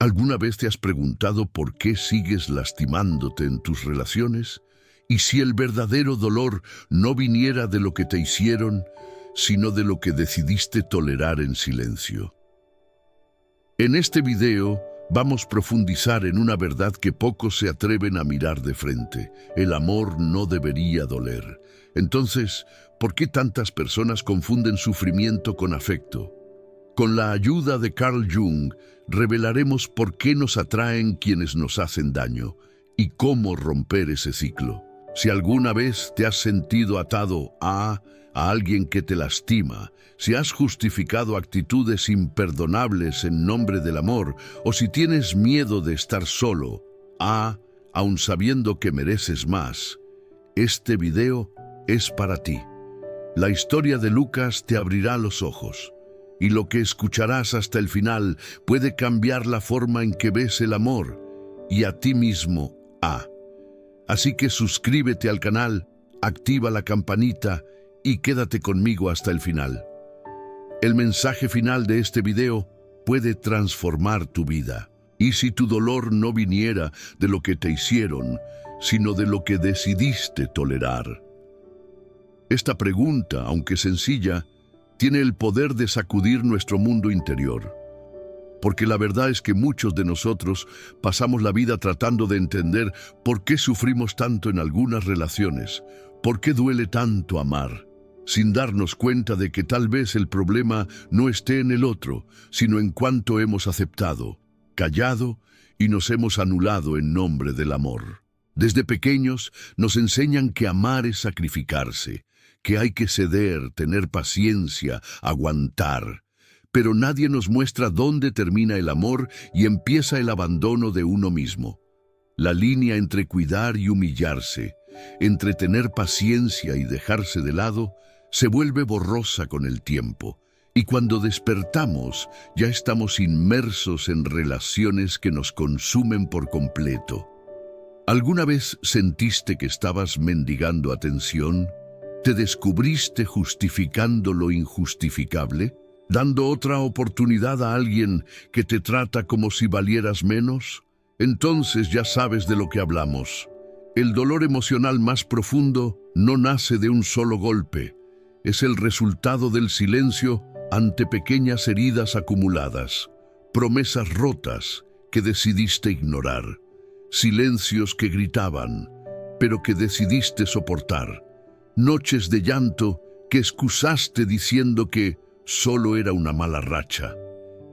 ¿Alguna vez te has preguntado por qué sigues lastimándote en tus relaciones? ¿Y si el verdadero dolor no viniera de lo que te hicieron, sino de lo que decidiste tolerar en silencio? En este video vamos a profundizar en una verdad que pocos se atreven a mirar de frente. El amor no debería doler. Entonces, ¿por qué tantas personas confunden sufrimiento con afecto? Con la ayuda de Carl Jung, revelaremos por qué nos atraen quienes nos hacen daño y cómo romper ese ciclo. Si alguna vez te has sentido atado a alguien que te lastima, si has justificado actitudes imperdonables en nombre del amor, o si tienes miedo de estar solo, aun sabiendo que mereces más, este video es para ti. La historia de Lucas te abrirá los ojos, y lo que escucharás hasta el final puede cambiar la forma en que ves el amor y a ti mismo. Así que suscríbete al canal, activa la campanita y quédate conmigo hasta el final. El mensaje final de este video puede transformar tu vida. Y si tu dolor no viniera de lo que te hicieron, sino de lo que decidiste tolerar. Esta pregunta, aunque sencilla, tiene el poder de sacudir nuestro mundo interior. Porque la verdad es que muchos de nosotros pasamos la vida tratando de entender por qué sufrimos tanto en algunas relaciones, por qué duele tanto amar, sin darnos cuenta de que tal vez el problema no esté en el otro, sino en cuánto hemos aceptado, callado y nos hemos anulado en nombre del amor. Desde pequeños nos enseñan que amar es sacrificarse, que hay que ceder, tener paciencia, aguantar. Pero nadie nos muestra dónde termina el amor y empieza el abandono de uno mismo. La línea entre cuidar y humillarse, entre tener paciencia y dejarse de lado, se vuelve borrosa con el tiempo. Y cuando despertamos, ya estamos inmersos en relaciones que nos consumen por completo. ¿Alguna vez sentiste que estabas mendigando atención? ¿Te descubriste justificando lo injustificable? ¿Dando otra oportunidad a alguien que te trata como si valieras menos? Entonces ya sabes de lo que hablamos. El dolor emocional más profundo no nace de un solo golpe. Es el resultado del silencio ante pequeñas heridas acumuladas, promesas rotas que decidiste ignorar, silencios que gritaban, pero que decidiste soportar. Noches de llanto que excusaste diciendo que solo era una mala racha.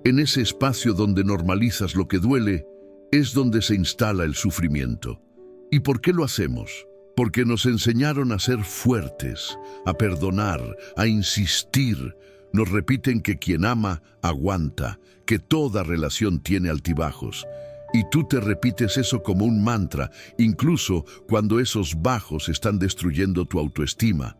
En ese espacio donde normalizas lo que duele, es donde se instala el sufrimiento. ¿Y por qué lo hacemos? Porque nos enseñaron a ser fuertes, a perdonar, a insistir. Nos repiten que quien ama, aguanta, que toda relación tiene altibajos. Y tú te repites eso como un mantra, incluso cuando esos bajos están destruyendo tu autoestima.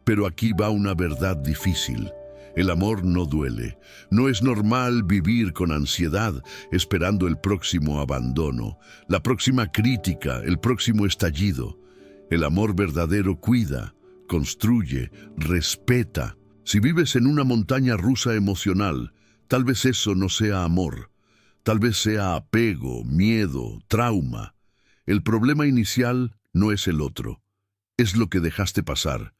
Pero aquí va una verdad difícil. El amor no duele. No es normal vivir con ansiedad, esperando el próximo abandono, la próxima crítica, el próximo estallido. El amor verdadero cuida, construye, respeta. Si vives en una montaña rusa emocional, tal vez eso no sea amor. Tal vez sea apego, miedo, trauma. El problema inicial no es el otro. Es lo que dejaste pasar.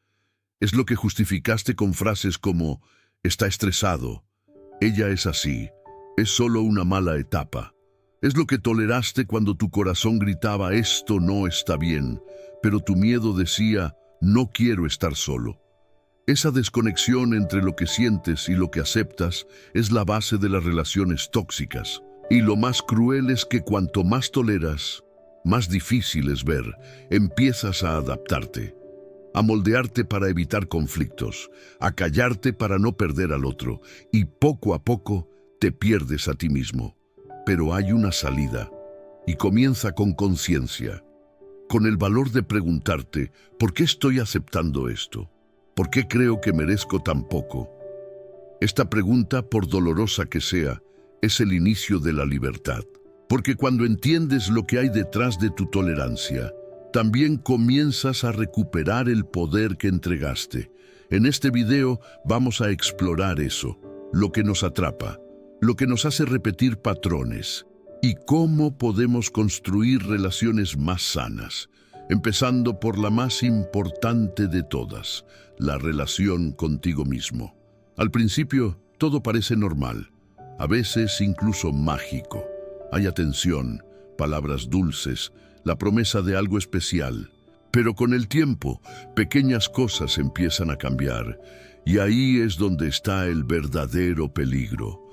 Es lo que justificaste con frases como «está estresado», «ella es así», «es solo una mala etapa». Es lo que toleraste cuando tu corazón gritaba «esto no está bien», pero tu miedo decía «no quiero estar solo». Esa desconexión entre lo que sientes y lo que aceptas es la base de las relaciones tóxicas. Y lo más cruel es que cuanto más toleras, más difícil es ver. Empiezas a adaptarte, a moldearte para evitar conflictos, a callarte para no perder al otro, y poco a poco te pierdes a ti mismo. Pero hay una salida, y comienza con conciencia, con el valor de preguntarte, ¿por qué estoy aceptando esto? ¿Por qué creo que merezco tan poco? Esta pregunta, por dolorosa que sea, es el inicio de la libertad. Porque cuando entiendes lo que hay detrás de tu tolerancia, también comienzas a recuperar el poder que entregaste. En este video vamos a explorar eso, lo que nos atrapa, lo que nos hace repetir patrones, ¿Y cómo podemos construir relaciones más sanas? Empezando por la más importante de todas, la relación contigo mismo. Al principio, todo parece normal, a veces incluso mágico. Hay atención, palabras dulces, la promesa de algo especial. Pero con el tiempo, pequeñas cosas empiezan a cambiar, y ahí es donde está el verdadero peligro.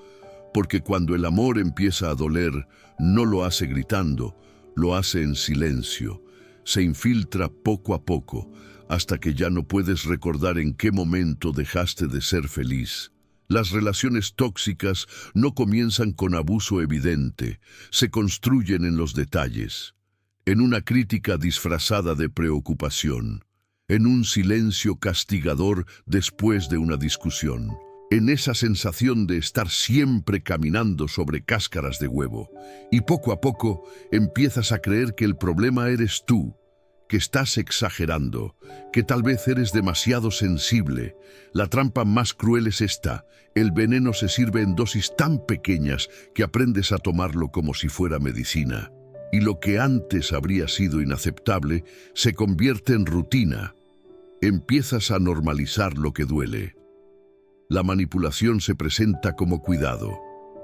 Porque cuando el amor empieza a doler, no lo hace gritando, lo hace en silencio. Se infiltra poco a poco, hasta que ya no puedes recordar en qué momento dejaste de ser feliz. Las relaciones tóxicas no comienzan con abuso evidente, se construyen en los detalles, en una crítica disfrazada de preocupación, en un silencio castigador después de una discusión, en esa sensación de estar siempre caminando sobre cáscaras de huevo. Y poco a poco empiezas a creer que el problema eres tú, que estás exagerando, que tal vez eres demasiado sensible. La trampa más cruel es esta: el veneno se sirve en dosis tan pequeñas que aprendes a tomarlo como si fuera medicina. Y lo que antes habría sido inaceptable se convierte en rutina. Empiezas a normalizar lo que duele. La manipulación se presenta como cuidado.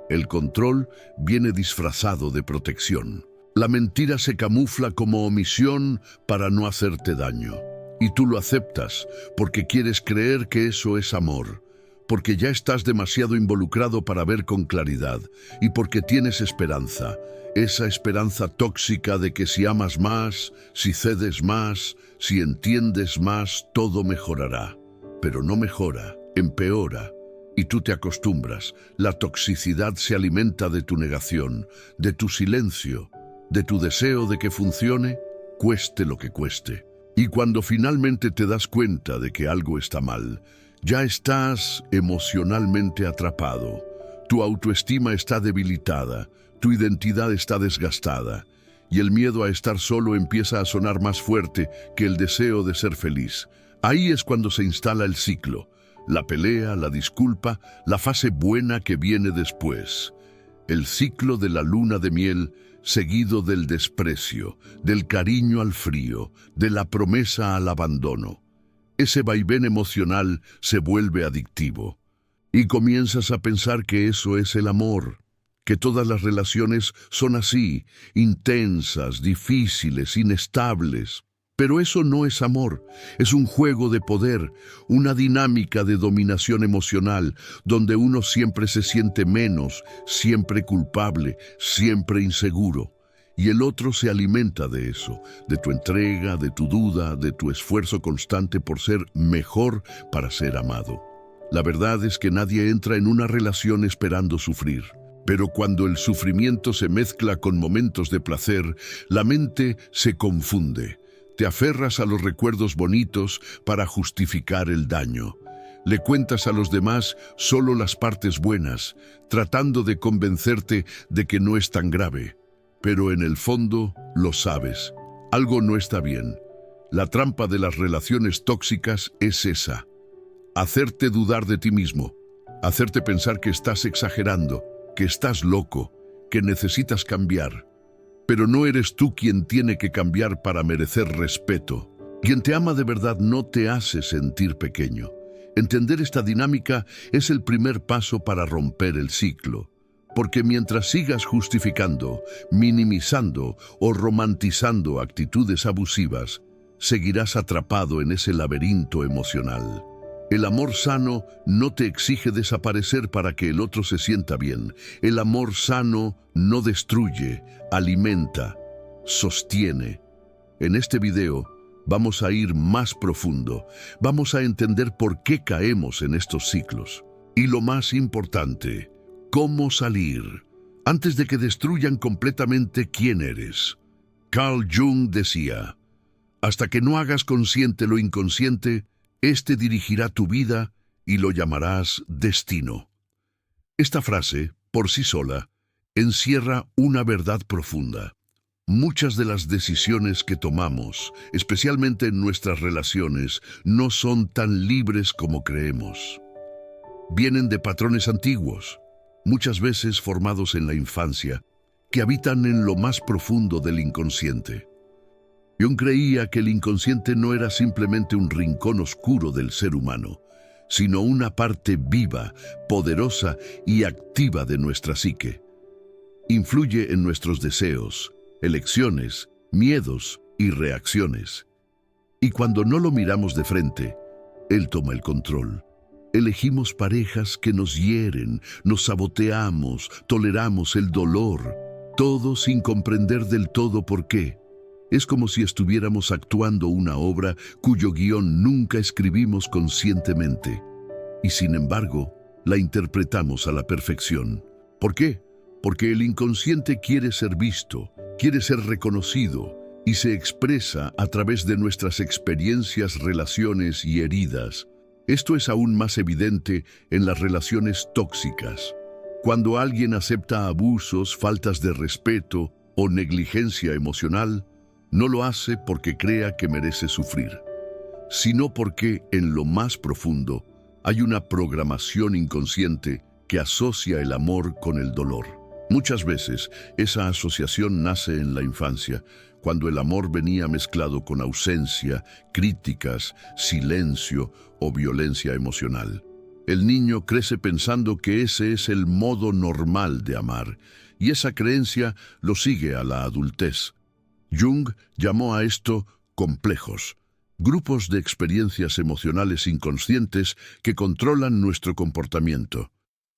El control viene disfrazado de protección. La mentira se camufla como omisión para no hacerte daño. Y tú lo aceptas porque quieres creer que eso es amor, porque ya estás demasiado involucrado para ver con claridad y porque tienes esperanza. Esa esperanza tóxica de que si amas más, si cedes más, si entiendes más, todo mejorará. Pero no mejora, empeora. Y tú te acostumbras. La toxicidad se alimenta de tu negación, de tu silencio, de tu deseo de que funcione, cueste lo que cueste. Y cuando finalmente te das cuenta de que algo está mal, ya estás emocionalmente atrapado. Tu autoestima está debilitada, tu identidad está desgastada, y el miedo a estar solo empieza a sonar más fuerte que el deseo de ser feliz. Ahí es cuando se instala el ciclo, la pelea, la disculpa, la fase buena que viene después. El ciclo de la luna de miel, seguido del desprecio, del cariño al frío, de la promesa al abandono. Ese vaivén emocional se vuelve adictivo. Y comienzas a pensar que eso es el amor, que todas las relaciones son así, intensas, difíciles, inestables. Pero eso no es amor, es un juego de poder, una dinámica de dominación emocional, donde uno siempre se siente menos, siempre culpable, siempre inseguro. Y el otro se alimenta de eso, de tu entrega, de tu duda, de tu esfuerzo constante por ser mejor para ser amado. La verdad es que nadie entra en una relación esperando sufrir. Pero cuando el sufrimiento se mezcla con momentos de placer, la mente se confunde. Te aferras a los recuerdos bonitos para justificar el daño. Le cuentas a los demás solo las partes buenas, tratando de convencerte de que no es tan grave. Pero en el fondo lo sabes. Algo no está bien. La trampa de las relaciones tóxicas es esa: hacerte dudar de ti mismo, hacerte pensar que estás exagerando, que estás loco, que necesitas cambiar. Pero no eres tú quien tiene que cambiar para merecer respeto. Quien te ama de verdad no te hace sentir pequeño. Entender esta dinámica es el primer paso para romper el ciclo. Porque mientras sigas justificando, minimizando o romantizando actitudes abusivas, seguirás atrapado en ese laberinto emocional. El amor sano no te exige desaparecer para que el otro se sienta bien. El amor sano no destruye, alimenta, sostiene. En este video vamos a ir más profundo. Vamos a entender por qué caemos en estos ciclos. Y lo más importante, cómo salir antes de que destruyan completamente quién eres. Carl Jung decía: hasta que no hagas consciente lo inconsciente, este dirigirá tu vida y lo llamarás destino. Esta frase, por sí sola, encierra una verdad profunda. Muchas de las decisiones que tomamos, especialmente en nuestras relaciones, no son tan libres como creemos. Vienen de patrones antiguos, muchas veces formados en la infancia, que habitan en lo más profundo del inconsciente. Jung creía que el inconsciente no era simplemente un rincón oscuro del ser humano, sino una parte viva, poderosa y activa de nuestra psique. Influye en nuestros deseos, elecciones, miedos y reacciones. Y cuando no lo miramos de frente, él toma el control. Elegimos parejas que nos hieren, nos saboteamos, toleramos el dolor, todo sin comprender del todo por qué. Es como si estuviéramos actuando una obra cuyo guión nunca escribimos conscientemente. Y sin embargo, la interpretamos a la perfección. ¿Por qué? Porque el inconsciente quiere ser visto, quiere ser reconocido y se expresa a través de nuestras experiencias, relaciones y heridas. Esto es aún más evidente en las relaciones tóxicas. Cuando alguien acepta abusos, faltas de respeto o negligencia emocional, no lo hace porque crea que merece sufrir, sino porque en lo más profundo hay una programación inconsciente que asocia el amor con el dolor. Muchas veces esa asociación nace en la infancia, cuando el amor venía mezclado con ausencia, críticas, silencio o violencia emocional. El niño crece pensando que ese es el modo normal de amar, y esa creencia lo sigue a la adultez. Jung llamó a esto complejos, grupos de experiencias emocionales inconscientes que controlan nuestro comportamiento.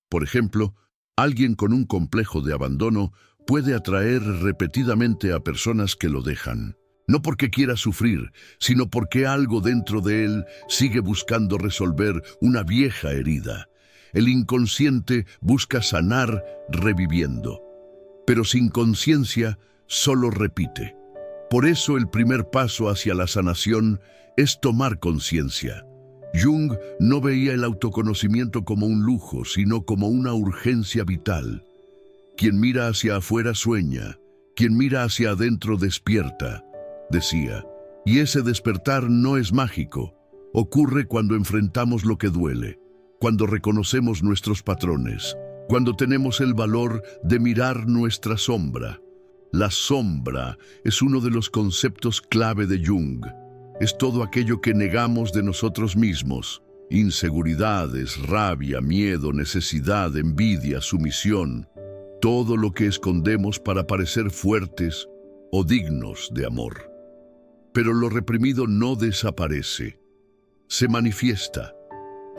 Por ejemplo, alguien con un complejo de abandono puede atraer repetidamente a personas que lo dejan, no porque quiera sufrir, sino porque algo dentro de él sigue buscando resolver una vieja herida. El inconsciente busca sanar reviviendo, pero sin conciencia solo repite. Por eso el primer paso hacia la sanación es tomar conciencia. Jung no veía el autoconocimiento como un lujo, sino como una urgencia vital. Quien mira hacia afuera sueña, quien mira hacia adentro despierta, decía. Y ese despertar no es mágico. Ocurre cuando enfrentamos lo que duele, cuando reconocemos nuestros patrones, cuando tenemos el valor de mirar nuestra sombra. La sombra es uno de los conceptos clave de Jung. Es todo aquello que negamos de nosotros mismos. Inseguridades, rabia, miedo, necesidad, envidia, sumisión. Todo lo que escondemos para parecer fuertes o dignos de amor. Pero lo reprimido no desaparece. Se manifiesta.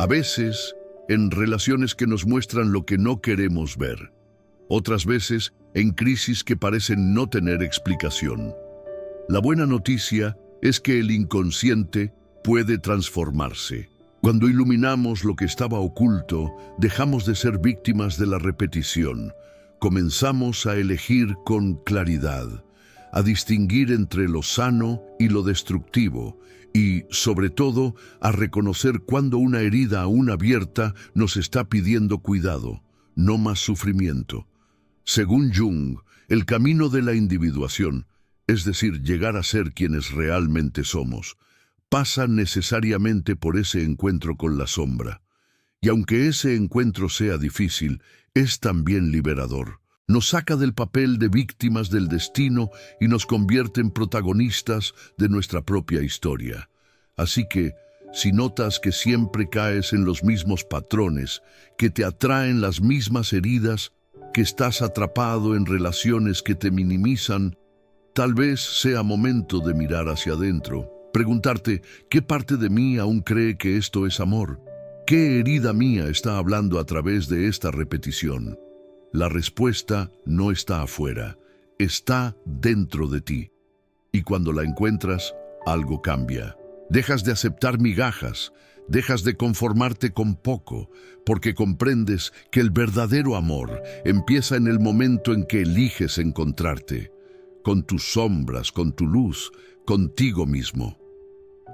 A veces, en relaciones que nos muestran lo que no queremos ver. Otras veces, en crisis que parecen no tener explicación. La buena noticia es que el inconsciente puede transformarse. Cuando iluminamos lo que estaba oculto, dejamos de ser víctimas de la repetición. Comenzamos a elegir con claridad, a distinguir entre lo sano y lo destructivo, y, sobre todo, a reconocer cuando una herida aún abierta nos está pidiendo cuidado, no más sufrimiento. Según Jung, el camino de la individuación, es decir, llegar a ser quienes realmente somos, pasa necesariamente por ese encuentro con la sombra. Y aunque ese encuentro sea difícil, es también liberador. Nos saca del papel de víctimas del destino y nos convierte en protagonistas de nuestra propia historia. Así que, si notas que siempre caes en los mismos patrones, que te atraen las mismas heridas, que estás atrapado en relaciones que te minimizan, tal vez sea momento de mirar hacia adentro, preguntarte, ¿qué parte de mí aún cree que esto es amor? ¿Qué herida mía está hablando a través de esta repetición? La respuesta no está afuera, está dentro de ti. Y cuando la encuentras, algo cambia. Dejas de aceptar migajas, dejas de conformarte con poco, porque comprendes que el verdadero amor empieza en el momento en que eliges encontrarte, con tus sombras, con tu luz, contigo mismo.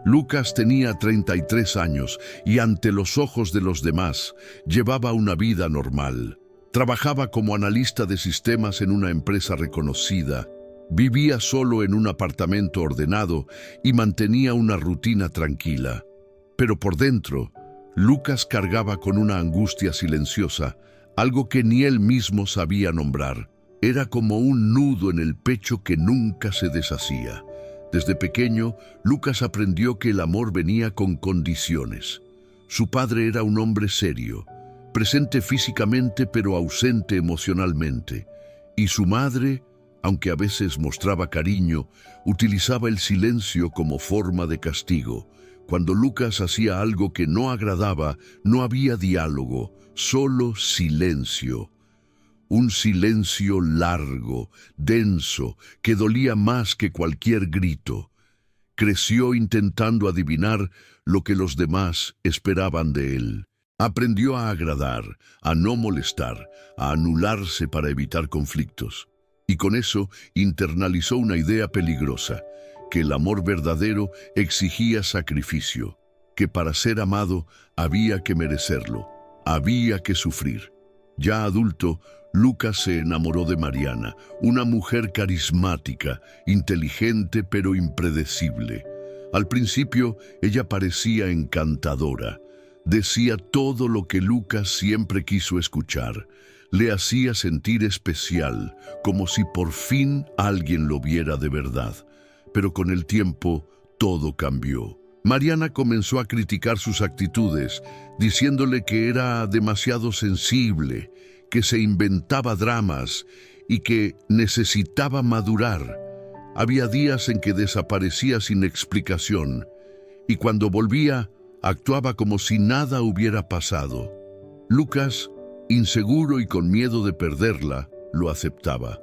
Lucas tenía 33 años y ante los ojos de los demás llevaba una vida normal. Trabajaba como analista de sistemas en una empresa reconocida, vivía solo en un apartamento ordenado y mantenía una rutina tranquila. Pero por dentro, Lucas cargaba con una angustia silenciosa, algo que ni él mismo sabía nombrar. Era como un nudo en el pecho que nunca se deshacía. Desde pequeño, Lucas aprendió que el amor venía con condiciones. Su padre era un hombre serio, presente físicamente pero ausente emocionalmente. Y su madre, aunque a veces mostraba cariño, utilizaba el silencio como forma de castigo. Cuando Lucas hacía algo que no agradaba, no había diálogo, solo silencio. Un silencio largo, denso, que dolía más que cualquier grito. Creció intentando adivinar lo que los demás esperaban de él. Aprendió a agradar, a no molestar, a anularse para evitar conflictos. Y con eso internalizó una idea peligrosa, que el amor verdadero exigía sacrificio, que para ser amado había que merecerlo, había que sufrir. Ya adulto, Lucas se enamoró de Mariana, una mujer carismática, inteligente pero impredecible. Al principio, ella parecía encantadora. Decía todo lo que Lucas siempre quiso escuchar. Le hacía sentir especial, como si por fin alguien lo viera de verdad. Pero con el tiempo, todo cambió. Mariana comenzó a criticar sus actitudes, diciéndole que era demasiado sensible, que se inventaba dramas y que necesitaba madurar. Había días en que desaparecía sin explicación, y cuando volvía, actuaba como si nada hubiera pasado. Lucas, inseguro y con miedo de perderla, lo aceptaba.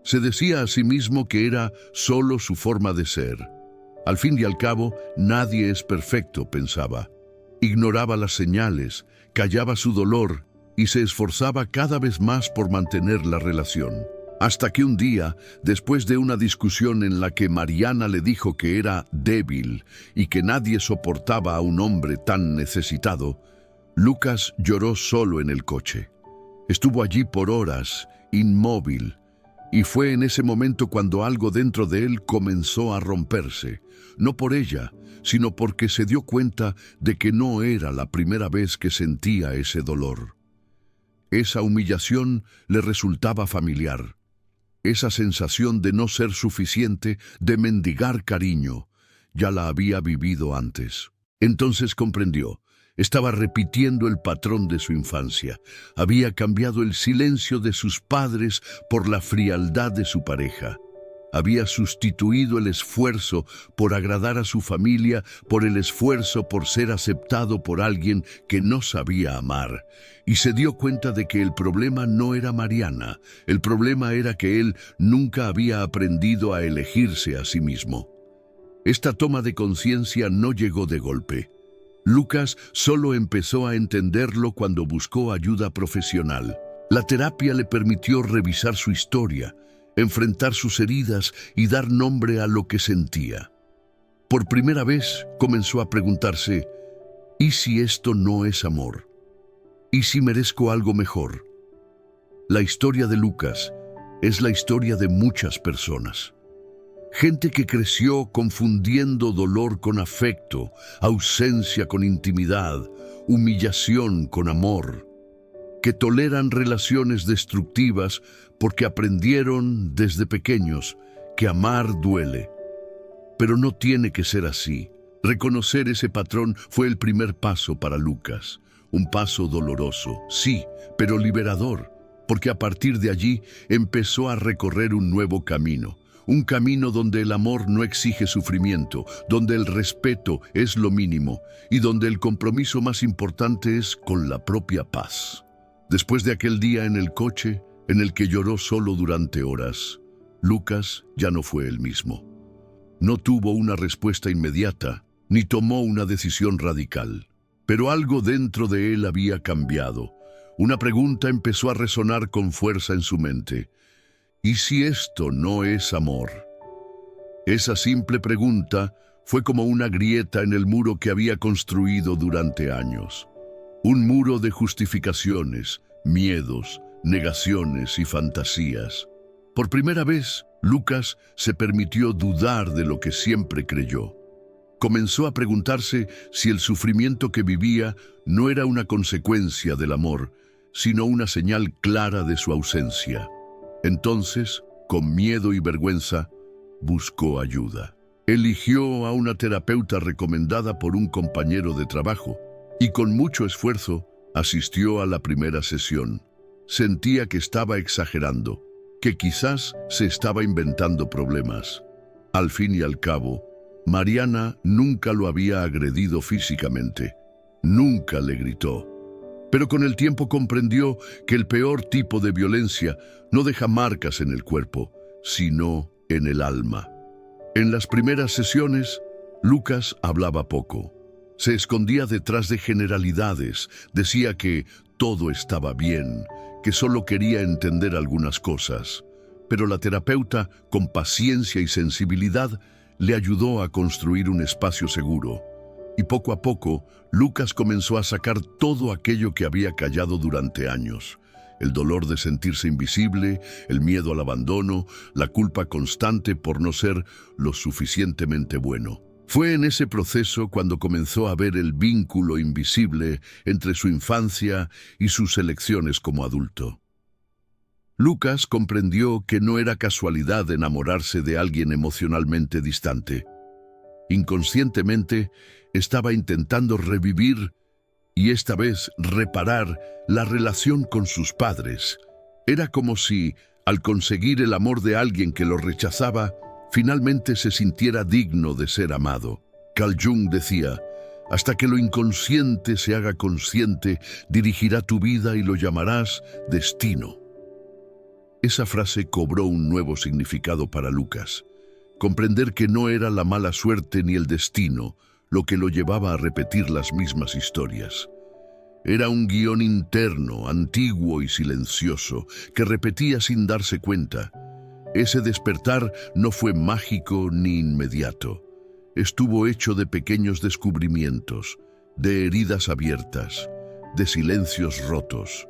Se decía a sí mismo que era solo su forma de ser. Al fin y al cabo, nadie es perfecto, pensaba. Ignoraba las señales, callaba su dolor y se esforzaba cada vez más por mantener la relación. Hasta que un día, después de una discusión en la que Mariana le dijo que era débil y que nadie soportaba a un hombre tan necesitado, Lucas lloró solo en el coche. Estuvo allí por horas, inmóvil, y fue en ese momento cuando algo dentro de él comenzó a romperse, no por ella, sino porque se dio cuenta de que no era la primera vez que sentía ese dolor. Esa humillación le resultaba familiar. Esa sensación de no ser suficiente, de mendigar cariño, ya la había vivido antes. Entonces comprendió. Estaba repitiendo el patrón de su infancia. Había cambiado el silencio de sus padres por la frialdad de su pareja. Había sustituido el esfuerzo por agradar a su familia por el esfuerzo por ser aceptado por alguien que no sabía amar. Y se dio cuenta de que el problema no era Mariana. El problema era que él nunca había aprendido a elegirse a sí mismo. Esta toma de conciencia no llegó de golpe. Lucas solo empezó a entenderlo cuando buscó ayuda profesional. La terapia le permitió revisar su historia, enfrentar sus heridas y dar nombre a lo que sentía. Por primera vez comenzó a preguntarse, ¿y si esto no es amor? ¿Y si merezco algo mejor? La historia de Lucas es la historia de muchas personas. Gente que creció confundiendo dolor con afecto, ausencia con intimidad, humillación con amor, que toleran relaciones destructivas porque aprendieron desde pequeños que amar duele. Pero no tiene que ser así. Reconocer ese patrón fue el primer paso para Lucas. Un paso doloroso, sí, pero liberador, porque a partir de allí empezó a recorrer un nuevo camino. Un camino donde el amor no exige sufrimiento, donde el respeto es lo mínimo y donde el compromiso más importante es con la propia paz. Después de aquel día en el coche, en el que lloró solo durante horas, Lucas ya no fue el mismo. No tuvo una respuesta inmediata, ni tomó una decisión radical. Pero algo dentro de él había cambiado. Una pregunta empezó a resonar con fuerza en su mente. ¿Y si esto no es amor? Esa simple pregunta fue como una grieta en el muro que había construido durante años. Un muro de justificaciones, miedos, negaciones y fantasías. Por primera vez, Lucas se permitió dudar de lo que siempre creyó. Comenzó a preguntarse si el sufrimiento que vivía no era una consecuencia del amor, sino una señal clara de su ausencia. Entonces, con miedo y vergüenza, buscó ayuda. Eligió a una terapeuta recomendada por un compañero de trabajo y con mucho esfuerzo asistió a la primera sesión. Sentía que estaba exagerando, que quizás se estaba inventando problemas. Al fin y al cabo, Mariana nunca lo había agredido físicamente, nunca le gritó. Pero con el tiempo comprendió que el peor tipo de violencia no deja marcas en el cuerpo, sino en el alma. En las primeras sesiones, Lucas hablaba poco. Se escondía detrás de generalidades, decía que todo estaba bien, que solo quería entender algunas cosas. Pero la terapeuta, con paciencia y sensibilidad, le ayudó a construir un espacio seguro. Y poco a poco, Lucas comenzó a sacar todo aquello que había callado durante años. El dolor de sentirse invisible, el miedo al abandono, la culpa constante por no ser lo suficientemente bueno. Fue en ese proceso cuando comenzó a ver el vínculo invisible entre su infancia y sus elecciones como adulto. Lucas comprendió que no era casualidad enamorarse de alguien emocionalmente distante. Inconscientemente, estaba intentando revivir y esta vez reparar la relación con sus padres. Era como si, al conseguir el amor de alguien que lo rechazaba, finalmente se sintiera digno de ser amado. Carl Jung decía, hasta que lo inconsciente se haga consciente, dirigirá tu vida y lo llamarás destino. Esa frase cobró un nuevo significado para Lucas. Comprender que no era la mala suerte ni el destino lo que lo llevaba a repetir las mismas historias. Era un guión interno, antiguo y silencioso, que repetía sin darse cuenta. Ese despertar no fue mágico ni inmediato. Estuvo hecho de pequeños descubrimientos, de heridas abiertas, de silencios rotos.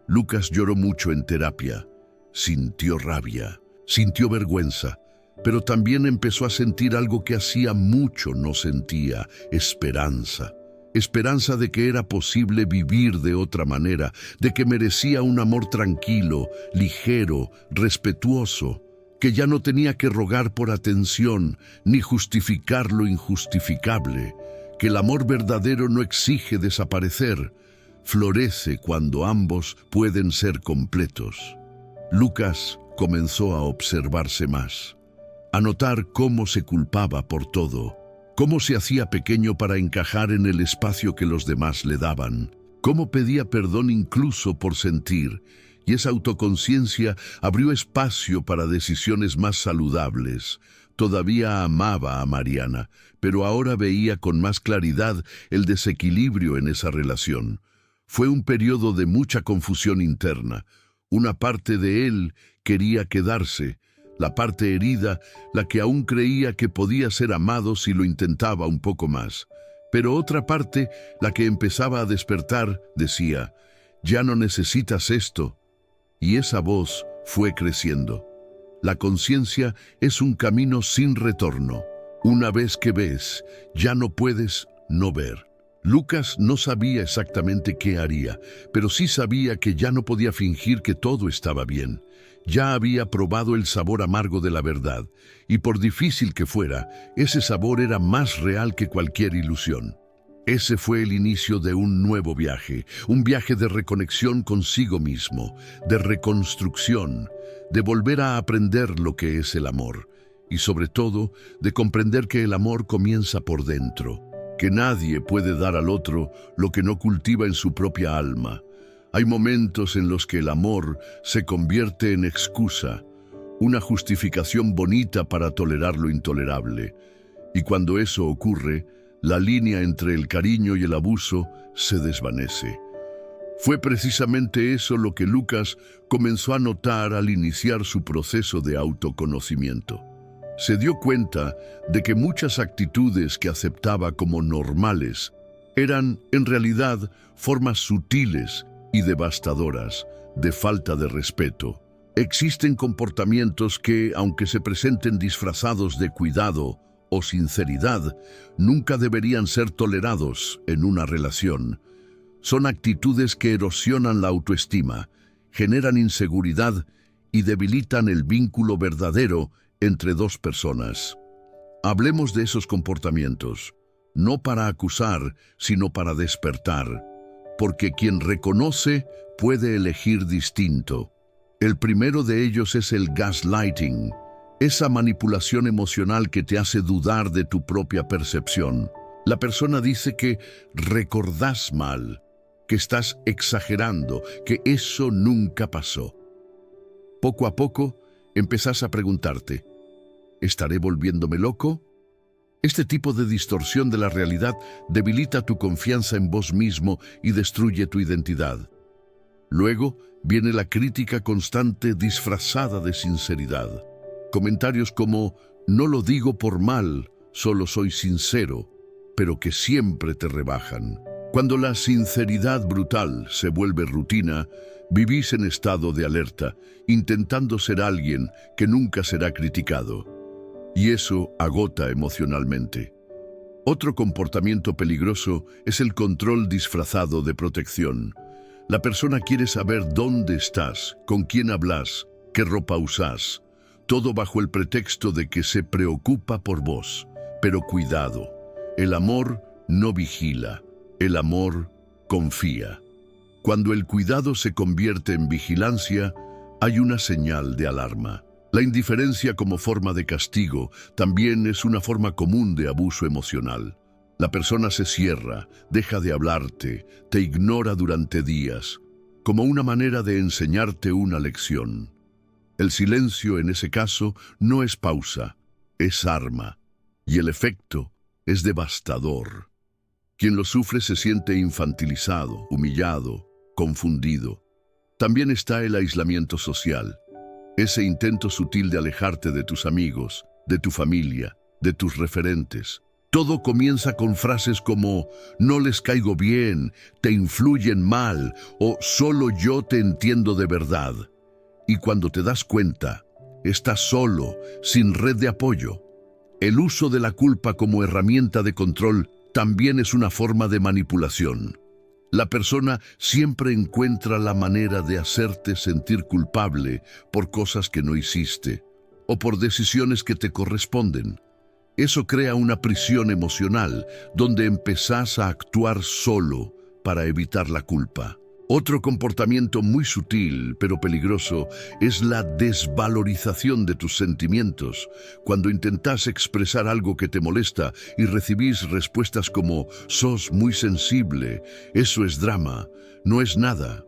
Lucas lloró mucho en terapia, sintió rabia, sintió vergüenza, pero también empezó a sentir algo que hacía mucho no sentía: esperanza. Esperanza de que era posible vivir de otra manera, de que merecía un amor tranquilo, ligero, respetuoso, que ya no tenía que rogar por atención ni justificar lo injustificable, que el amor verdadero no exige desaparecer, florece cuando ambos pueden ser completos. Lucas comenzó a observarse más, a notar cómo se culpaba por todo, cómo se hacía pequeño para encajar en el espacio que los demás le daban, cómo pedía perdón incluso por sentir, y esa autoconciencia abrió espacio para decisiones más saludables. Todavía amaba a Mariana, pero ahora veía con más claridad el desequilibrio en esa relación. Fue un periodo de mucha confusión interna. Una parte de él quería quedarse, la parte herida, la que aún creía que podía ser amado si lo intentaba un poco más. Pero otra parte, la que empezaba a despertar, decía, «Ya no necesitas esto». Y esa voz fue creciendo. La conciencia es un camino sin retorno. Una vez que ves, ya no puedes no ver. Lucas no sabía exactamente qué haría, pero sí sabía que ya no podía fingir que todo estaba bien. Ya había probado el sabor amargo de la verdad, y por difícil que fuera, ese sabor era más real que cualquier ilusión. Ese fue el inicio de un nuevo viaje, un viaje de reconexión consigo mismo, de reconstrucción, de volver a aprender lo que es el amor, y sobre todo, de comprender que el amor comienza por dentro, que nadie puede dar al otro lo que no cultiva en su propia alma. Hay momentos en los que el amor se convierte en excusa, una justificación bonita para tolerar lo intolerable, y cuando eso ocurre, la línea entre el cariño y el abuso se desvanece. Fue precisamente eso lo que Lucas comenzó a notar al iniciar su proceso de autoconocimiento. Se dio cuenta de que muchas actitudes que aceptaba como normales eran, en realidad, formas sutiles y devastadoras de falta de respeto. Existen comportamientos que, aunque se presenten disfrazados de cuidado o sinceridad, nunca deberían ser tolerados en una relación. Son actitudes que erosionan la autoestima, generan inseguridad y debilitan el vínculo verdadero entre dos personas. Hablemos de esos comportamientos, no para acusar, sino para despertar, porque quien reconoce puede elegir distinto. El primero de ellos es el gaslighting, esa manipulación emocional que te hace dudar de tu propia percepción. La persona dice que recordás mal, que estás exagerando, que eso nunca pasó. Poco a poco, empezás a preguntarte, ¿estaré volviéndome loco? Este tipo de distorsión de la realidad debilita tu confianza en vos mismo y destruye tu identidad. Luego viene la crítica constante disfrazada de sinceridad. Comentarios como, no lo digo por mal, solo soy sincero, pero que siempre te rebajan. Cuando la sinceridad brutal se vuelve rutina, vivís en estado de alerta, intentando ser alguien que nunca será criticado. Y eso agota emocionalmente. Otro comportamiento peligroso es el control disfrazado de protección. La persona quiere saber dónde estás, con quién hablas, qué ropa usás, todo bajo el pretexto de que se preocupa por vos. Pero cuidado, el amor no vigila, el amor confía. Cuando el cuidado se convierte en vigilancia, hay una señal de alarma. La indiferencia como forma de castigo también es una forma común de abuso emocional. La persona se cierra, deja de hablarte, te ignora durante días, como una manera de enseñarte una lección. El silencio en ese caso no es pausa, es arma, y el efecto es devastador. Quien lo sufre se siente infantilizado, humillado, confundido. También está el aislamiento social. Ese intento sutil de alejarte de tus amigos, de tu familia, de tus referentes. Todo comienza con frases como, no les caigo bien, te influyen mal, o solo yo te entiendo de verdad. Y cuando te das cuenta, estás solo, sin red de apoyo. El uso de la culpa como herramienta de control también es una forma de manipulación. La persona siempre encuentra la manera de hacerte sentir culpable por cosas que no hiciste o por decisiones que te corresponden. Eso crea una prisión emocional donde empezás a actuar solo para evitar la culpa. Otro comportamiento muy sutil pero peligroso es la desvalorización de tus sentimientos. Cuando intentás expresar algo que te molesta y recibís respuestas como «sos muy sensible», «eso es drama», «no es nada».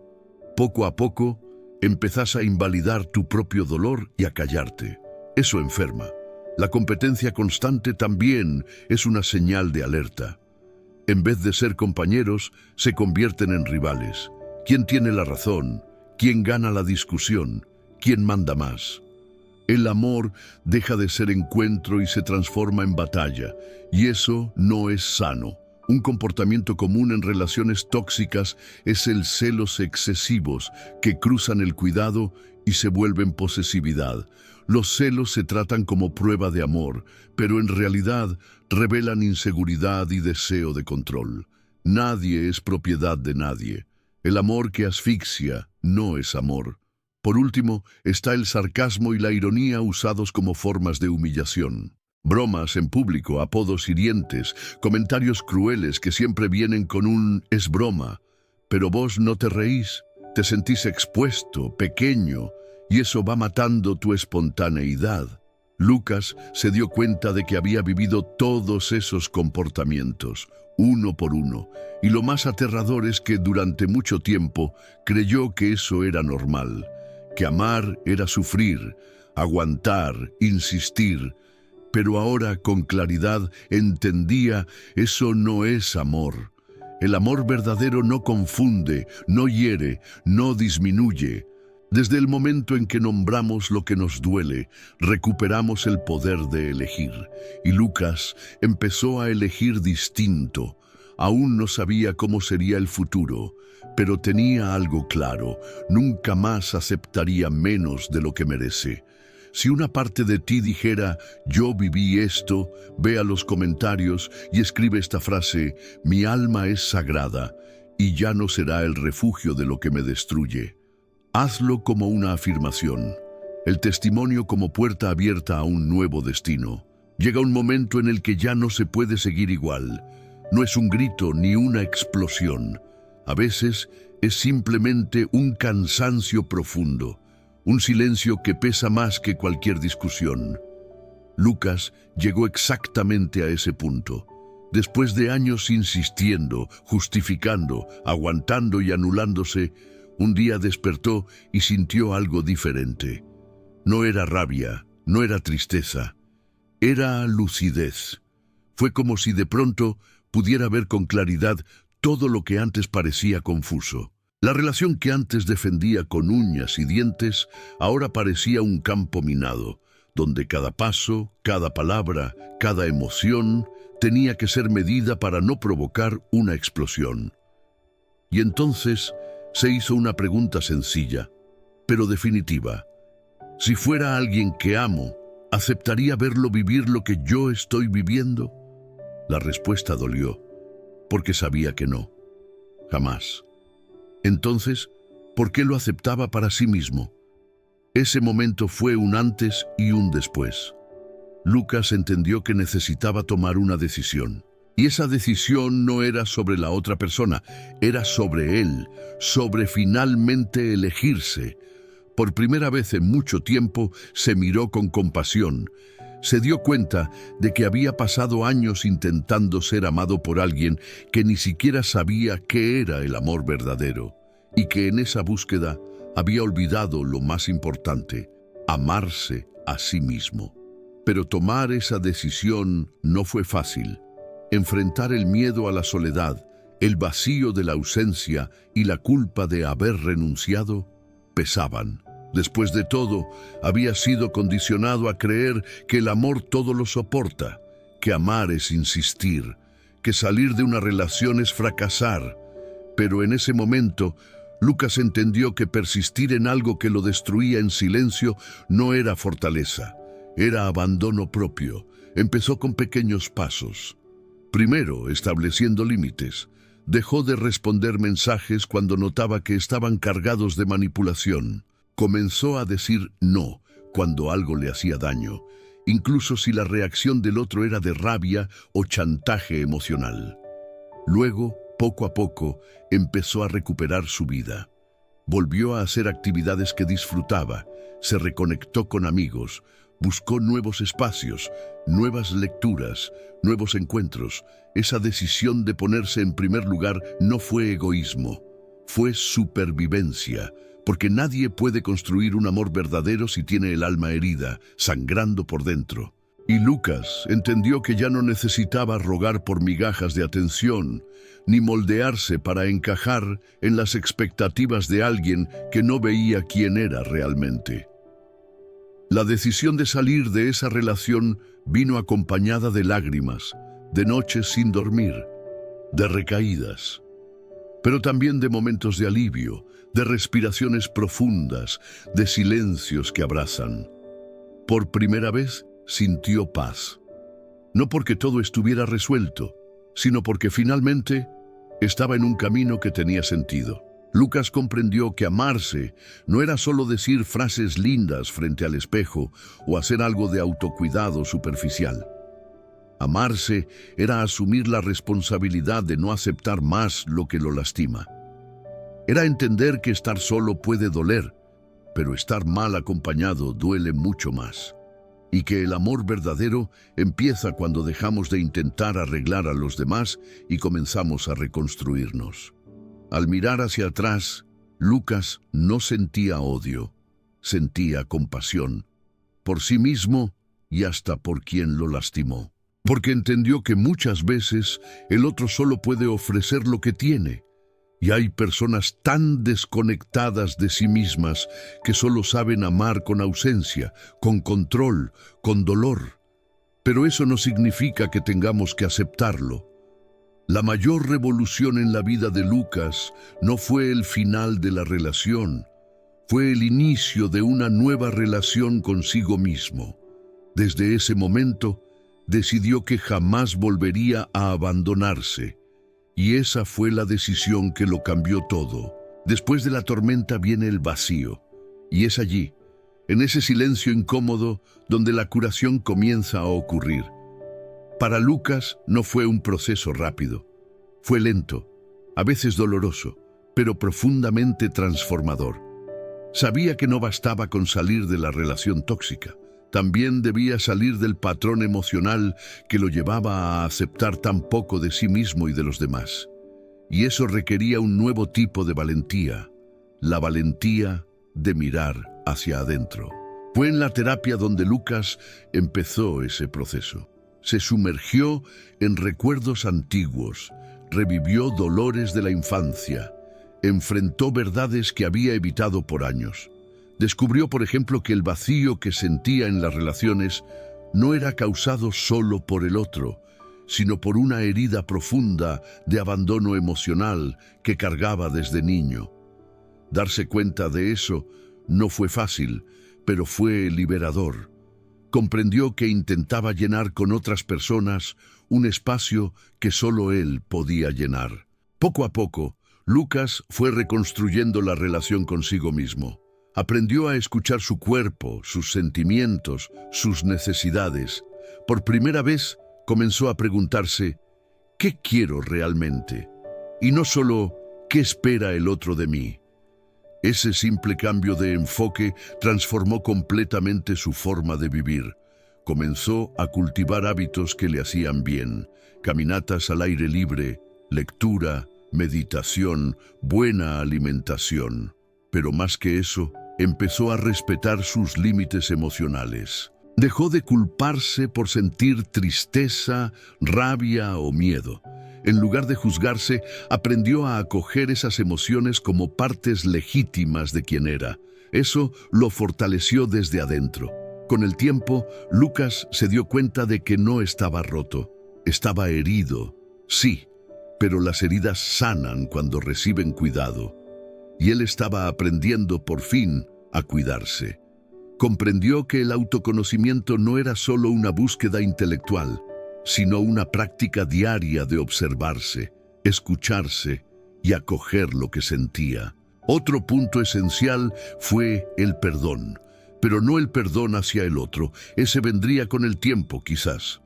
Poco a poco, empezás a invalidar tu propio dolor y a callarte. Eso enferma. La competencia constante también es una señal de alerta. En vez de ser compañeros, se convierten en rivales. ¿Quién tiene la razón? ¿Quién gana la discusión? ¿Quién manda más? El amor deja de ser encuentro y se transforma en batalla, y eso no es sano. Un comportamiento común en relaciones tóxicas es el celos excesivos que cruzan el cuidado y se vuelven posesividad. Los celos se tratan como prueba de amor, pero en realidad revelan inseguridad y deseo de control. Nadie es propiedad de nadie. El amor que asfixia no es amor. Por último, está el sarcasmo y la ironía usados como formas de humillación. Bromas en público, apodos hirientes, comentarios crueles que siempre vienen con un «es broma», pero vos no te reís, te sentís expuesto, pequeño, y eso va matando tu espontaneidad. Lucas se dio cuenta de que había vivido todos esos comportamientos, uno por uno, y lo más aterrador es que durante mucho tiempo creyó que eso era normal, que amar era sufrir, aguantar, insistir, pero ahora con claridad entendía eso no es amor. El amor verdadero no confunde, no hiere, no disminuye. Desde el momento en que nombramos lo que nos duele, recuperamos el poder de elegir. Y Lucas empezó a elegir distinto. Aún no sabía cómo sería el futuro, pero tenía algo claro: nunca más aceptaría menos de lo que merece. Si una parte de ti dijera, yo viví esto, ve a los comentarios y escribe esta frase: mi alma es sagrada y ya no será el refugio de lo que me destruye. Hazlo como una afirmación. el testimonio como puerta abierta a un nuevo destino. Llega un momento en el que ya no se puede seguir igual. No es un grito ni una explosión. A veces es simplemente un cansancio profundo, un silencio que pesa más que cualquier discusión. Lucas llegó exactamente a ese punto. Después de años insistiendo, justificando, aguantando y anulándose, un día despertó y sintió algo diferente. No era rabia, no era tristeza, era lucidez. Fue como si de pronto pudiera ver con claridad todo lo que antes parecía confuso. La relación que antes defendía con uñas y dientes ahora parecía un campo minado, donde cada paso, cada palabra, cada emoción tenía que ser medida para no provocar una explosión. Y entonces se hizo una pregunta sencilla, pero definitiva. Si fuera alguien que amo, ¿aceptaría verlo vivir lo que yo estoy viviendo? La respuesta dolió, porque sabía que no. Jamás. Entonces, ¿por qué lo aceptaba para sí mismo? Ese momento fue un antes y un después. Lucas entendió que necesitaba tomar una decisión. Y esa decisión no era sobre la otra persona, era sobre él, sobre finalmente elegirse. Por primera vez en mucho tiempo se miró con compasión. Se dio cuenta de que había pasado años intentando ser amado por alguien que ni siquiera sabía qué era el amor verdadero, y que en esa búsqueda había olvidado lo más importante, amarse a sí mismo. Pero tomar esa decisión no fue fácil. Enfrentar el miedo a la soledad, el vacío de la ausencia y la culpa de haber renunciado pesaban. Después de todo, había sido condicionado a creer que el amor todo lo soporta, que amar es insistir, que salir de una relación es fracasar. Pero en ese momento, Lucas entendió que persistir en algo que lo destruía en silencio no era fortaleza, era abandono propio. Empezó con pequeños pasos. Primero, estableciendo límites. Dejó de responder mensajes cuando notaba que estaban cargados de manipulación. Comenzó a decir no cuando algo le hacía daño, incluso si la reacción del otro era de rabia o chantaje emocional. Luego, poco a poco, empezó a recuperar su vida. Volvió a hacer actividades que disfrutaba, se reconectó con amigos, buscó nuevos espacios, nuevas lecturas, nuevos encuentros. Esa decisión de ponerse en primer lugar no fue egoísmo, fue supervivencia, porque nadie puede construir un amor verdadero si tiene el alma herida, sangrando por dentro. Y Lucas entendió que ya no necesitaba rogar por migajas de atención, ni moldearse para encajar en las expectativas de alguien que no veía quién era realmente. La decisión de salir de esa relación vino acompañada de lágrimas, de noches sin dormir, de recaídas, pero también de momentos de alivio, de respiraciones profundas, de silencios que abrazan. Por primera vez sintió paz, no porque todo estuviera resuelto, sino porque finalmente estaba en un camino que tenía sentido. Lucas comprendió que amarse no era solo decir frases lindas frente al espejo o hacer algo de autocuidado superficial. Amarse era asumir la responsabilidad de no aceptar más lo que lo lastima. Era entender que estar solo puede doler, pero estar mal acompañado duele mucho más. Y que el amor verdadero empieza cuando dejamos de intentar arreglar a los demás y comenzamos a reconstruirnos. Al mirar hacia atrás, Lucas no sentía odio, sentía compasión, por sí mismo y hasta por quien lo lastimó. Porque entendió que muchas veces el otro solo puede ofrecer lo que tiene, y hay personas tan desconectadas de sí mismas que solo saben amar con ausencia, con control, con dolor. Pero eso no significa que tengamos que aceptarlo. La mayor revolución en la vida de Lucas no fue el final de la relación, fue el inicio de una nueva relación consigo mismo. Desde ese momento, decidió que jamás volvería a abandonarse, y esa fue la decisión que lo cambió todo. Después de la tormenta viene el vacío, y es allí, en ese silencio incómodo donde la curación comienza a ocurrir. Para Lucas no fue un proceso rápido, fue lento, a veces doloroso, pero profundamente transformador. Sabía que no bastaba con salir de la relación tóxica, también debía salir del patrón emocional que lo llevaba a aceptar tan poco de sí mismo y de los demás. Y eso requería un nuevo tipo de valentía, la valentía de mirar hacia adentro. Fue en la terapia donde Lucas empezó ese proceso. Se sumergió en recuerdos antiguos, revivió dolores de la infancia, enfrentó verdades que había evitado por años. Descubrió, por ejemplo, que el vacío que sentía en las relaciones no era causado solo por el otro, sino por una herida profunda de abandono emocional que cargaba desde niño. Darse cuenta de eso no fue fácil, pero fue liberador. Comprendió que intentaba llenar con otras personas un espacio que solo él podía llenar. Poco a poco, Lucas fue reconstruyendo la relación consigo mismo. Aprendió a escuchar su cuerpo, sus sentimientos, sus necesidades. Por primera vez, comenzó a preguntarse, ¿qué quiero realmente? Y no solo, ¿qué espera el otro de mí? Ese simple cambio de enfoque transformó completamente su forma de vivir. Comenzó a cultivar hábitos que le hacían bien, caminatas al aire libre, lectura, meditación, buena alimentación. Pero más que eso, empezó a respetar sus límites emocionales. Dejó de culparse por sentir tristeza, rabia o miedo. En lugar de juzgarse, aprendió a acoger esas emociones como partes legítimas de quien era. Eso lo fortaleció desde adentro. Con el tiempo, Lucas se dio cuenta de que no estaba roto. Estaba herido, sí, pero las heridas sanan cuando reciben cuidado. Y él estaba aprendiendo por fin a cuidarse. Comprendió que el autoconocimiento no era solo una búsqueda intelectual, sino una práctica diaria de observarse, escucharse y acoger lo que sentía. Otro punto esencial fue el perdón, pero no el perdón hacia el otro, ese vendría con el tiempo quizás.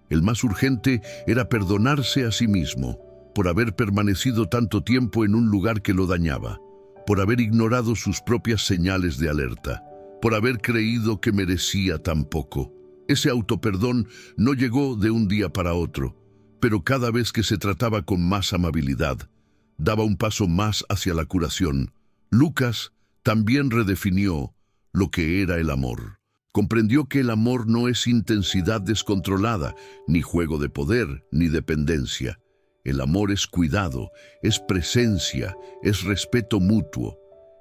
El más urgente era perdonarse a sí mismo, por haber permanecido tanto tiempo en un lugar que lo dañaba, por haber ignorado sus propias señales de alerta, por haber creído que merecía tan poco. Ese autoperdón no llegó de un día para otro, pero cada vez que se trataba con más amabilidad, daba un paso más hacia la curación. Lucas también redefinió lo que era el amor. Comprendió que el amor no es intensidad descontrolada, ni juego de poder, ni dependencia. El amor es cuidado, es presencia, es respeto mutuo.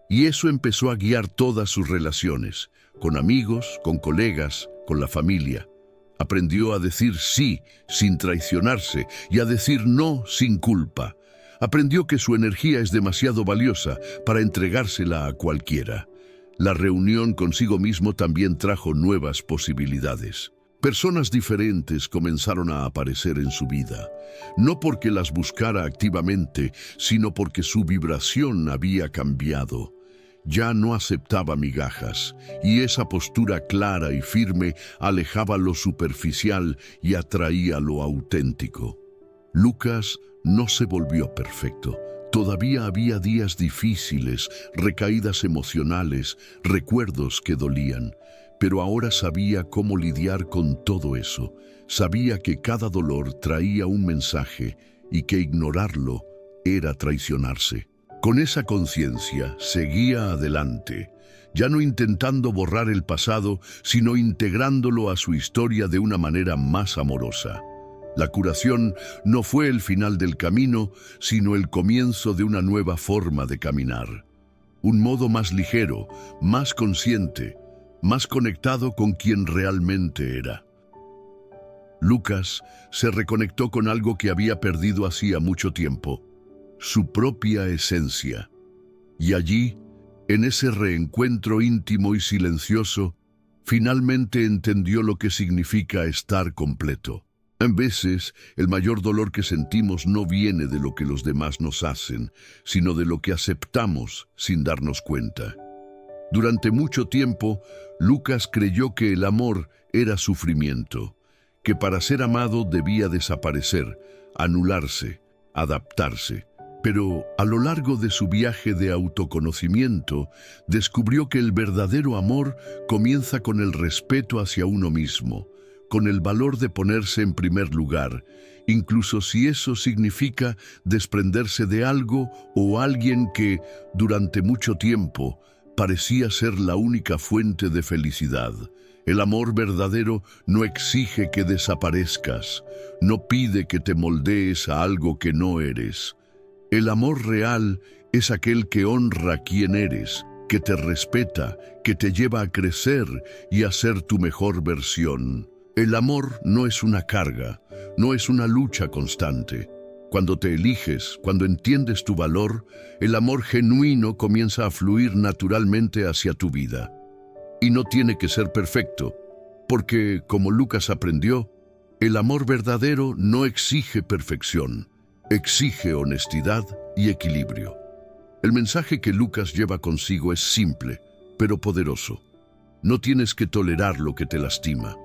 Y eso empezó a guiar todas sus relaciones, con amigos, con colegas, con la familia. Aprendió a decir sí sin traicionarse y a decir no sin culpa. Aprendió que su energía es demasiado valiosa para entregársela a cualquiera. La reunión consigo mismo también trajo nuevas posibilidades. Personas diferentes comenzaron a aparecer en su vida, no porque las buscara activamente, sino porque su vibración había cambiado. Ya no aceptaba migajas, y esa postura clara y firme alejaba lo superficial y atraía lo auténtico. Lucas no se volvió perfecto. Todavía había días difíciles, recaídas emocionales, recuerdos que dolían. Pero ahora sabía cómo lidiar con todo eso. Sabía que cada dolor traía un mensaje y que ignorarlo era traicionarse. Con esa conciencia seguía adelante, ya no intentando borrar el pasado, sino integrándolo a su historia de una manera más amorosa. La curación no fue el final del camino, sino el comienzo de una nueva forma de caminar. Un modo más ligero, más consciente, más conectado con quien realmente era. Lucas se reconectó con algo que había perdido hacía mucho tiempo, su propia esencia. Y allí, en ese reencuentro íntimo y silencioso, finalmente entendió lo que significa estar completo. En veces, el mayor dolor que sentimos no viene de lo que los demás nos hacen, sino de lo que aceptamos sin darnos cuenta. Durante mucho tiempo, Lucas creyó que el amor era sufrimiento, que para ser amado debía desaparecer, anularse, adaptarse. Pero a lo largo de su viaje de autoconocimiento, descubrió que el verdadero amor comienza con el respeto hacia uno mismo, con el valor de ponerse en primer lugar, incluso si eso significa desprenderse de algo o alguien que, durante mucho tiempo, parecía ser la única fuente de felicidad. El amor verdadero no exige que desaparezcas, no pide que te moldees a algo que no eres. El amor real es aquel que honra quién eres, que te respeta, que te lleva a crecer y a ser tu mejor versión. El amor no es una carga, no es una lucha constante. Cuando te eliges, cuando entiendes tu valor, el amor genuino comienza a fluir naturalmente hacia tu vida. Y no tiene que ser perfecto, porque, como Lucas aprendió, el amor verdadero no exige perfección, exige honestidad y equilibrio. El mensaje que Lucas lleva consigo es simple, pero poderoso. No tienes que tolerar lo que te lastima.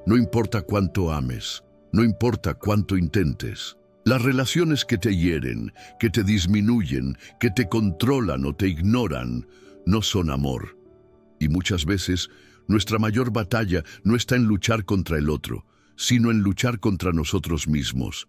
No importa cuánto ames, no importa cuánto intentes. Las relaciones que te hieren, que te disminuyen, que te controlan o te ignoran, no son amor. Y muchas veces, nuestra mayor batalla no está en luchar contra el otro, sino en luchar contra nosotros mismos,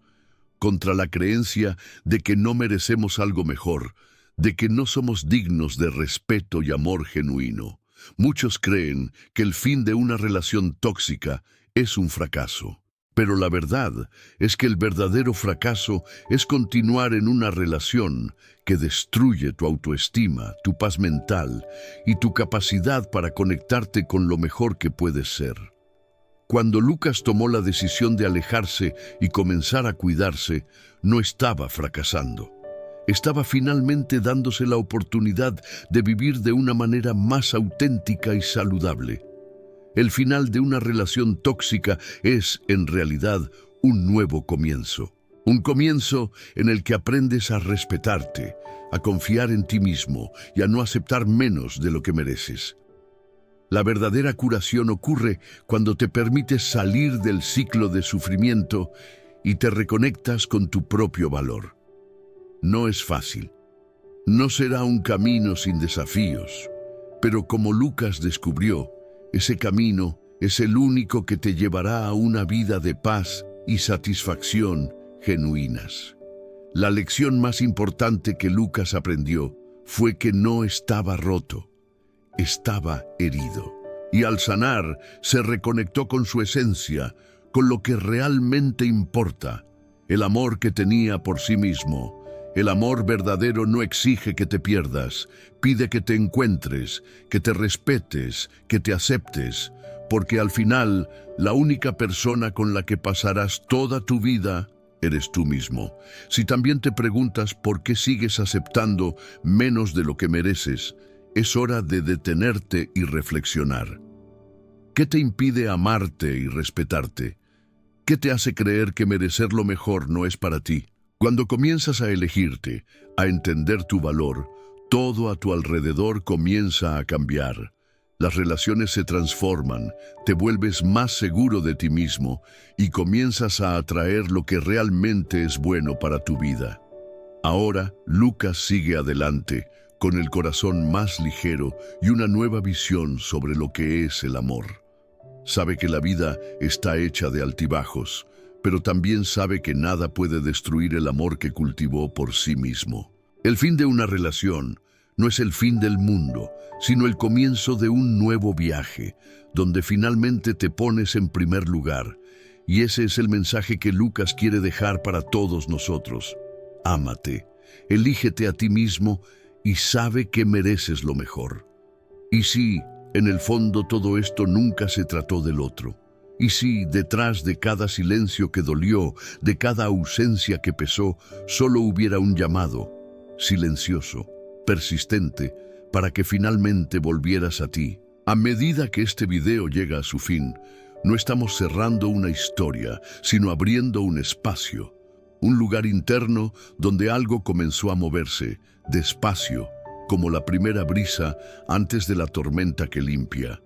contra la creencia de que no merecemos algo mejor, de que no somos dignos de respeto y amor genuino. Muchos creen que el fin de una relación tóxica es un fracaso. Pero la verdad es que el verdadero fracaso es continuar en una relación que destruye tu autoestima, tu paz mental y tu capacidad para conectarte con lo mejor que puedes ser. Cuando Lucas tomó la decisión de alejarse y comenzar a cuidarse, no estaba fracasando. Estaba finalmente dándose la oportunidad de vivir de una manera más auténtica y saludable. El final de una relación tóxica es, en realidad, un nuevo comienzo. Un comienzo en el que aprendes a respetarte, a confiar en ti mismo y a no aceptar menos de lo que mereces. La verdadera curación ocurre cuando te permites salir del ciclo de sufrimiento y te reconectas con tu propio valor. No es fácil. No será un camino sin desafíos, pero como Lucas descubrió, ese camino es el único que te llevará a una vida de paz y satisfacción genuinas. La lección más importante que Lucas aprendió fue que no estaba roto, estaba herido. Y al sanar, se reconectó con su esencia, con lo que realmente importa, el amor que tenía por sí mismo. El amor verdadero no exige que te pierdas, pide que te encuentres, que te respetes, que te aceptes, porque al final, la única persona con la que pasarás toda tu vida eres tú mismo. Si también te preguntas por qué sigues aceptando menos de lo que mereces, es hora de detenerte y reflexionar. ¿Qué te impide amarte y respetarte? ¿Qué te hace creer que merecer lo mejor no es para ti? Cuando comienzas a elegirte, a entender tu valor, todo a tu alrededor comienza a cambiar. Las relaciones se transforman, te vuelves más seguro de ti mismo y comienzas a atraer lo que realmente es bueno para tu vida. Ahora, Lucas sigue adelante, con el corazón más ligero y una nueva visión sobre lo que es el amor. Sabe que la vida está hecha de altibajos, pero también sabe que nada puede destruir el amor que cultivó por sí mismo. El fin de una relación no es el fin del mundo, sino el comienzo de un nuevo viaje, donde finalmente te pones en primer lugar. Y ese es el mensaje que Lucas quiere dejar para todos nosotros. Ámate, elígete a ti mismo y sabe que mereces lo mejor. Y sí, en el fondo todo esto nunca se trató del otro. Y si, detrás de cada silencio que dolió, de cada ausencia que pesó, solo hubiera un llamado, silencioso, persistente, para que finalmente volvieras a ti. A medida que este video llega a su fin, no estamos cerrando una historia, sino abriendo un espacio, un lugar interno donde algo comenzó a moverse, despacio, como la primera brisa antes de la tormenta que limpia.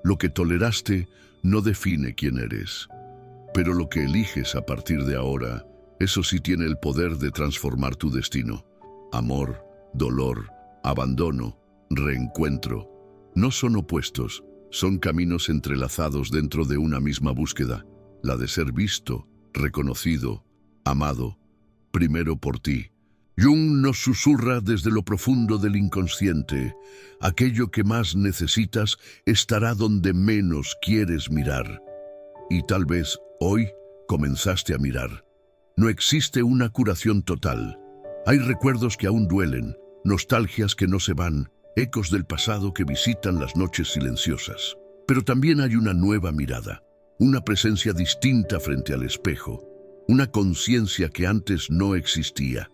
Lo que toleraste no define quién eres, pero lo que eliges a partir de ahora, eso sí tiene el poder de transformar tu destino. Amor, dolor, abandono, reencuentro, no son opuestos, son caminos entrelazados dentro de una misma búsqueda, la de ser visto, reconocido, amado, primero por ti. Jung nos susurra desde lo profundo del inconsciente: aquello que más necesitas estará donde menos quieres mirar. Y tal vez hoy comenzaste a mirar. No existe una curación total. Hay recuerdos que aún duelen, nostalgias que no se van, ecos del pasado que visitan las noches silenciosas. Pero también hay una nueva mirada, una presencia distinta frente al espejo, una conciencia que antes no existía.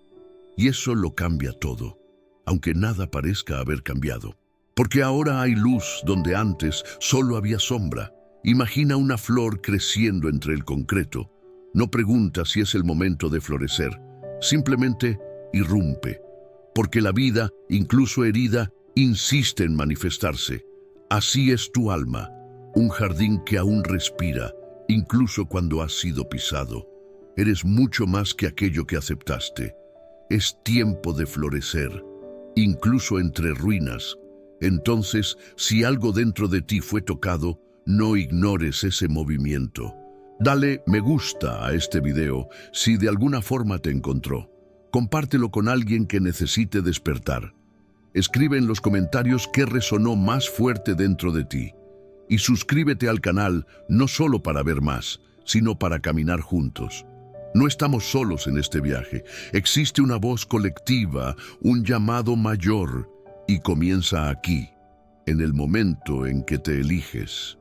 Y eso lo cambia todo, aunque nada parezca haber cambiado. Porque ahora hay luz donde antes solo había sombra. Imagina una flor creciendo entre el concreto. No pregunta si es el momento de florecer, simplemente irrumpe. Porque la vida, incluso herida, insiste en manifestarse. Así es tu alma, un jardín que aún respira, incluso cuando has sido pisado. Eres mucho más que aquello que aceptaste. Es tiempo de florecer, incluso entre ruinas. Entonces, si algo dentro de ti fue tocado, no ignores ese movimiento. Dale me gusta a este video si de alguna forma te encontró. Compártelo con alguien que necesite despertar. Escribe en los comentarios qué resonó más fuerte dentro de ti. Y suscríbete al canal no solo para ver más, sino para caminar juntos. No estamos solos en este viaje. Existe una voz colectiva, un llamado mayor, y comienza aquí, en el momento en que te eliges.